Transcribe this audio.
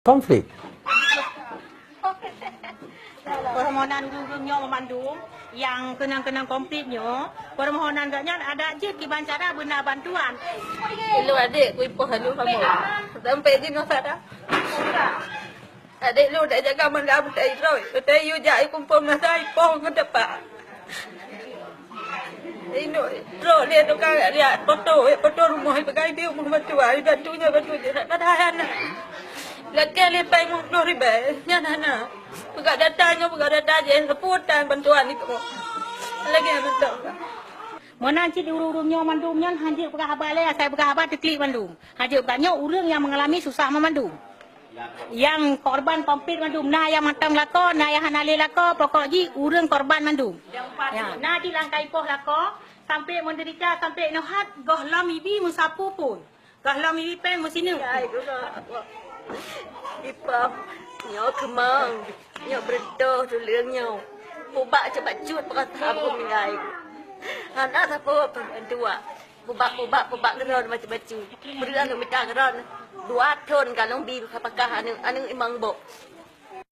konflik. Permohonan dulunya memandung yang kenang-kenang konfliknya, permohonan gaknya ada je kibancara benar bantuan. Lu adik ku ipoh lu kamu. Sampai di Nusa dah. Adik lu dah jaga mendapat roy. Tapi you jai kumpul masa ipoh ke depan. Ini bro dia tu kan lihat foto rumah pakai dia rumah batunya nak tahan. Lagi lepai mu 10,000 nya nana. Pegak datanya je seputan bantuan itu. Lagi betul. Mana cik urung-urungnya mandumnya hancur pegah habar le, saya pegah habar teklik mandum. Hancur pegahnya urung yang mengalami susah memandum. Yang korban konflik mandum, nah yang matang lako, nah yang hanali lako, pokok ji urung korban mandum. Ya, nah di langkai poh lako sampai menderita sampai nohat gohlam ibi musapu pun. Gohlam ibi pen musinu. Ipam, nyo kemang, nyo berdoh dulu nyo. Bubak cepat cut perkata aku mingai. Anak siapa tua. Bubak geron macam baju. Berian minta geron. 2 ton kalau bi apakah anu imang bo.